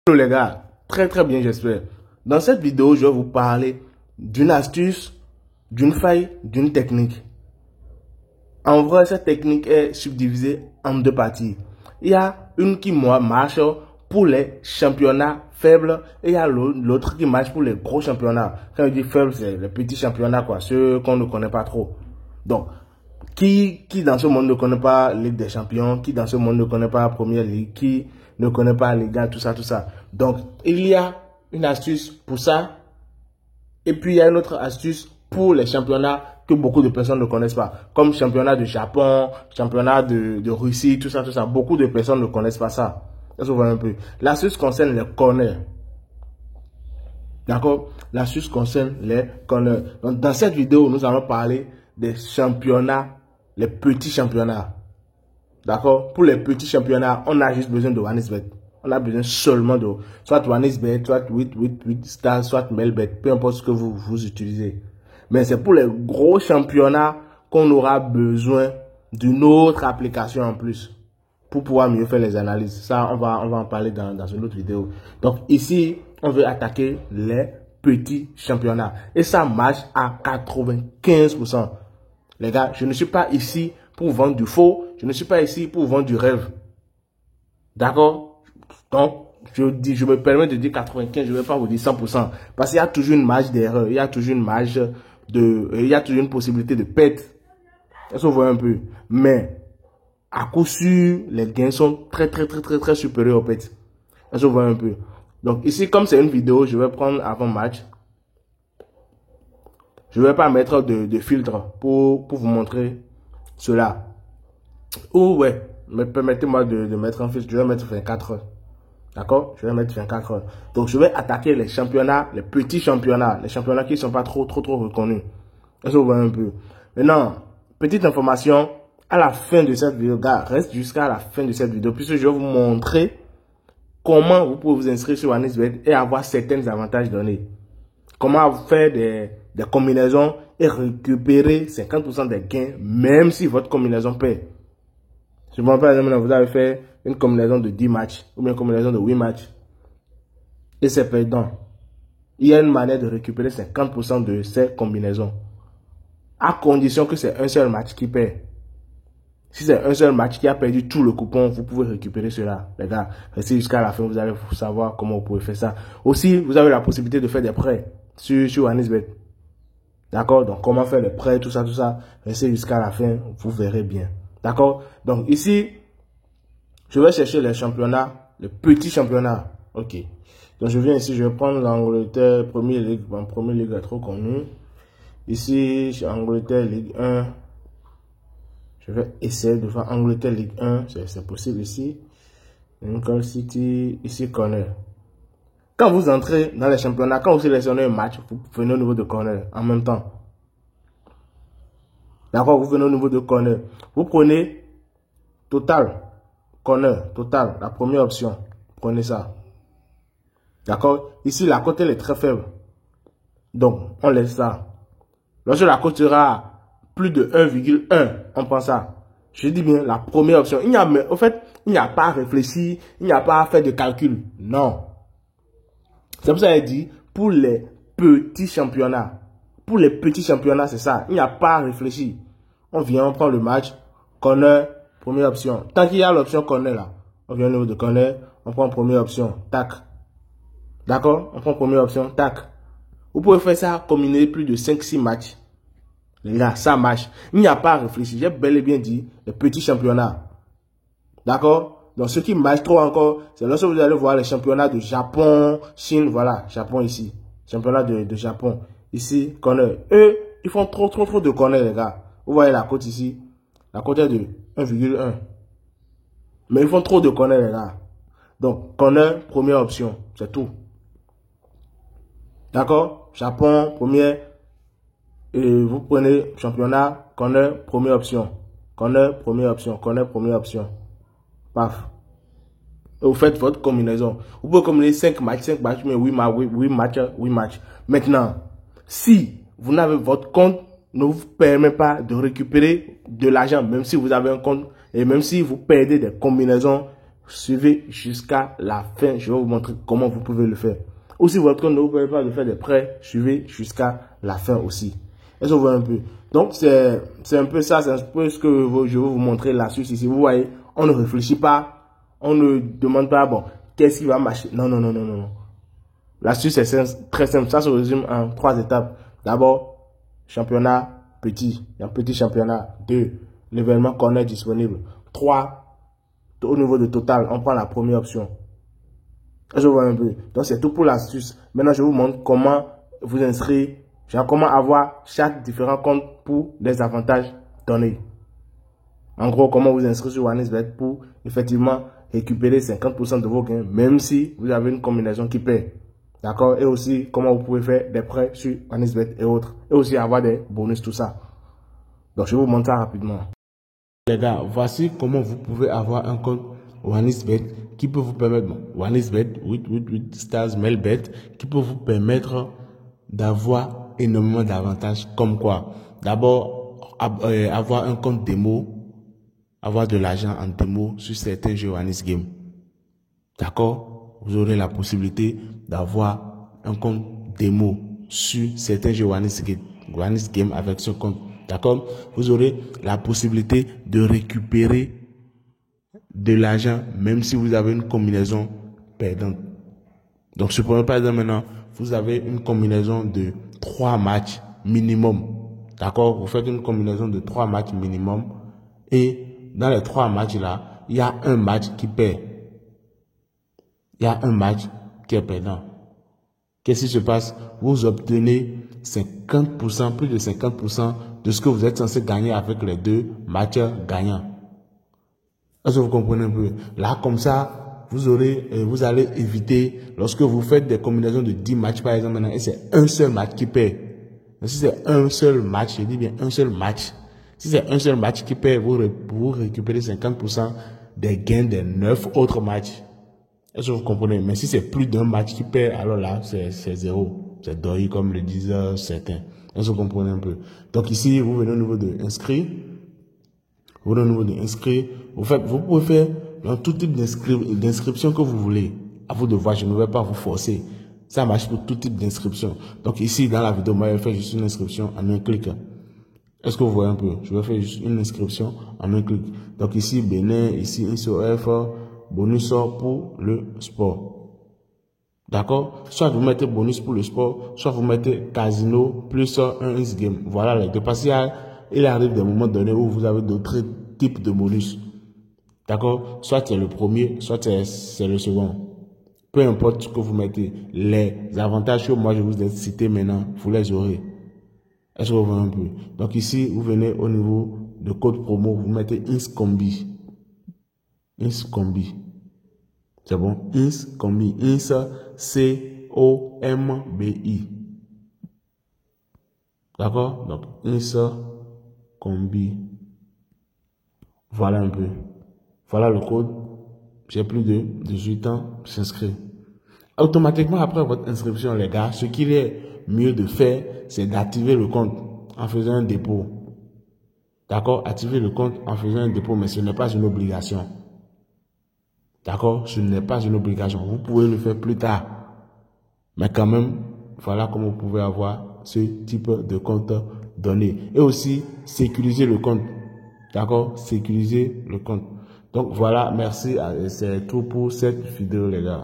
Hello les gars, très bien j'espère. Dans cette vidéo, je vais vous parler d'une astuce, d'une faille, d'une technique. En vrai, cette technique est subdivisée en deux parties. Il y a une qui marche pour les championnats faibles et il y a l'autre qui marche pour les gros championnats. Quand je dis faible, c'est les petits championnats, quoi, ceux qu'on ne connaît pas trop. Donc, qui dans ce monde ne connaît pas Ligue des Champions, qui dans ce monde ne connaît pas la Première Ligue, qui ne connaît pas les gars, tout ça. Donc, il y a une astuce pour ça. Et puis, il y a une autre astuce pour les championnats que beaucoup de personnes ne connaissent pas. Comme championnat de Japon, championnat de Russie, tout ça. Beaucoup de personnes ne connaissent pas ça. Ça se voit un peu. L'astuce concerne les corners. D'accord? L'astuce concerne les corners. Donc, dans cette vidéo, nous allons parler des championnats, les petits championnats. D'accord? Pour les petits championnats, on a juste besoin de OneXBet. On a besoin seulement de soit OneXBet, soit 8 Stars, soit Melbet, peu importe ce que vous utilisez. Mais c'est pour les gros championnats qu'on aura besoin d'une autre application en plus pour pouvoir mieux faire les analyses. Ça, on va en parler dans une autre vidéo. Donc ici, on veut attaquer les petits championnats. Et ça marche à 95%. Les gars, je ne suis pas ici pour vendre du faux. Je ne suis pas ici pour vendre du rêve. D'accord? Donc, je me permets de dire 95, je ne vais pas vous dire 100%. Parce qu'il y a toujours une marge d'erreur. Il y a toujours une marge il y a toujours une possibilité de pète. Ça se voit un peu. Mais, à coup sûr, les gains sont très supérieurs au pète. Ça se voit un peu. Donc, ici, comme c'est une vidéo, je vais prendre avant match. Je ne vais pas mettre de filtre pour vous montrer cela. Ou ouais, permettez-moi de mettre un filtre. Je vais mettre 24 heures. D'accord? Je vais mettre 24 heures. Donc, je vais attaquer les championnats, les petits championnats. Les championnats qui ne sont pas trop reconnus. Ça se voit un peu. Maintenant, petite information. À la fin de cette vidéo, gars, reste jusqu'à la fin de cette vidéo. Puisque je vais vous montrer comment vous pouvez vous inscrire sur OneXBet et avoir certains avantages donnés. Comment faire des combinaisons et récupérer 50% des gains, même si votre combinaison perd. Je me rappelle, vous avez fait une combinaison de 10 matchs ou bien une combinaison de 8 matchs et c'est perdant. Il y a une manière de récupérer 50% de ces combinaisons à condition que c'est un seul match qui perd. Si c'est un seul match qui a perdu tout le coupon, vous pouvez récupérer cela. Les gars, restez jusqu'à la fin, vous allez savoir comment vous pouvez faire ça. Aussi, vous avez la possibilité de faire des prêts sur OneXBet. D'accord? Donc, comment faire les prêts, tout ça. Restez jusqu'à la fin, vous verrez bien. D'accord? Donc, ici, je vais chercher les championnats, les petits championnats. Ok. Donc, je viens ici, je vais prendre l'Angleterre, Première Ligue. Bon, Première Ligue est trop connue. Ici, Angleterre, Ligue 1. Je vais essayer de faire Angleterre, Ligue 1. C'est possible ici. Lincoln City, ici, corner. Quand vous entrez dans les championnats, quand vous sélectionnez un match, vous venez au niveau de corner en même temps. D'accord, vous venez au niveau de corner. Vous prenez total, corner, total, la première option. Prenez ça. D'accord, ici la cote elle est très faible. Donc, on laisse ça. Lorsque la cote sera plus de 1,1, on prend ça. Je dis bien la première option. En fait, il n'y a pas à réfléchir, il n'y a pas à faire de calcul. Non. C'est pour ça qu'elle dit pour les petits championnats. Pour les petits championnats, c'est ça. Il n'y a pas à réfléchir. On vient, on prend le match, corner, première option. Tant qu'il y a l'option corner là, on vient au niveau de corner, on prend première option, tac. D'accord? On prend première option, tac. Vous pouvez faire ça, combiner plus de 5-6 matchs. Les gars, ça marche. Il n'y a pas à réfléchir. J'ai bel et bien dit les petits championnats. D'accord? Donc, ce qui marche trop encore, c'est lorsque vous allez voir les championnats de Japon, Chine, voilà, Japon ici. Championnat de Japon. Ici, corner. Eux, ils font trop de corner, les gars. Vous voyez la cote ici. La cote est de 1,1. Mais ils font trop de corner, les gars. Donc, corner, première option. C'est tout. D'accord? Japon, première. Et vous prenez championnat, corner, première option. Corner, première option. Corner, première option. Paf. Et vous faites votre combinaison. Vous pouvez combiner 5 matchs, mais 8 matchs. Maintenant, si vous n'avez votre compte, ne vous permet pas de récupérer de l'argent, même si vous avez un compte, et même si vous perdez des combinaisons suivez jusqu'à la fin. Je vais vous montrer comment vous pouvez le faire. Aussi, votre compte ne vous permet pas de faire des prêts, suivez jusqu'à la fin aussi. Est-ce que vous voyez un peu? Donc, c'est un peu ça, c'est un peu ce que je vais vous montrer l'astuce ici. Vous voyez, on ne réfléchit pas, on ne demande pas, bon, qu'est-ce qui va marcher? Non, non, non, non, non. L'astuce est très simple. Ça se résume en 3 étapes. D'abord, championnat petit. Il y a un petit championnat. 2, l'événement qu'on est disponible. 3, au niveau de total, on prend la première option. Je vois un peu. Donc, c'est tout pour l'astuce. Maintenant, je vous montre comment vous inscrire, genre comment avoir chaque différent compte pour les avantages donnés. En gros, comment vous inscrire sur OneXBet pour effectivement récupérer 50% de vos gains, même si vous avez une combinaison qui paie. D'accord? Et aussi, comment vous pouvez faire des prêts sur OneXBet et autres. Et aussi avoir des bonus, tout ça. Donc, je vais vous montrer ça rapidement. Les gars, voici comment vous pouvez avoir un compte OneXBet qui peut vous permettre, OneXBet, with stars, mailbet, qui peut vous permettre d'avoir énormément d'avantages, comme quoi? D'abord, avoir un compte démo, avoir de l'argent en démo sur certains jeux OneXGame. D'accord? Vous aurez la possibilité d'avoir un compte démo sur certains jeux OneXGame avec ce compte. D'accord? Vous aurez la possibilité de récupérer de l'argent même si vous avez une combinaison perdante. Donc, supprenons par exemple maintenant, vous avez une combinaison de 3 matchs minimum. D'accord? Vous faites une combinaison de 3 matchs minimum et dans les 3 matchs là, il y a un match qui perd. Il y a un match qui est perdant. Qu'est-ce qui se passe? Vous obtenez 50%, plus de 50% de ce que vous êtes censé gagner avec les 2 matchs gagnants. Est-ce que vous comprenez un peu? Là, comme ça, vous allez éviter, lorsque vous faites des combinaisons de 10 matchs, par exemple, maintenant, et c'est un seul match qui perd. Mais si c'est un seul match, je dis bien un seul match. Si c'est un seul match qui perd, vous récupérez 50% des gains des 9 autres matchs. Est-ce que vous comprenez? Mais si c'est plus d'un match qui perd, alors là, c'est zéro. C'est deuil, comme le disent certains. Est-ce que vous comprenez un peu? Donc ici, vous venez au niveau de inscrire. Vous venez au niveau de inscrire. Vous pouvez faire dans tout type d'inscription que vous voulez. À vous de voir, je ne vais pas vous forcer. Ça marche pour tout type d'inscription. Donc ici, dans la vidéo, moi, je vais faire juste une inscription en un clic. Est-ce que vous voyez un peu? Je vais faire juste une inscription en un clic. Donc ici, Bénin, ici, INSOF, bonus pour le sport. D'accord? Soit vous mettez bonus pour le sport, soit vous mettez casino plus un X-game. Voilà les deux. Parce qu'il arrive des moments donnés où vous avez d'autres types de bonus. D'accord? Soit c'est le premier, soit c'est le second. Peu importe ce que vous mettez. Les avantages que moi je vous ai cités maintenant, vous les aurez. Est-ce que vous voyez un peu? Donc ici, vous venez au niveau de code promo, vous mettez INSCOMBI. INSCOMBI. C'est bon? INSCOMBI. INS, C-O-M-B-I. D'accord? Donc, INSCOMBI. Voilà un peu. Voilà le code. J'ai plus de 18 ans, j'inscris. Automatiquement, après votre inscription, les gars, ce qu'il est mieux de faire, c'est d'activer le compte en faisant un dépôt. D'accord? Activer le compte en faisant un dépôt, mais ce n'est pas une obligation. D'accord? Ce n'est pas une obligation. Vous pouvez le faire plus tard. Mais quand même, voilà comment vous pouvez avoir ce type de compte donné. Et aussi, sécuriser le compte. D'accord? Sécuriser le compte. Donc voilà, merci. C'est tout pour cette vidéo, les gars.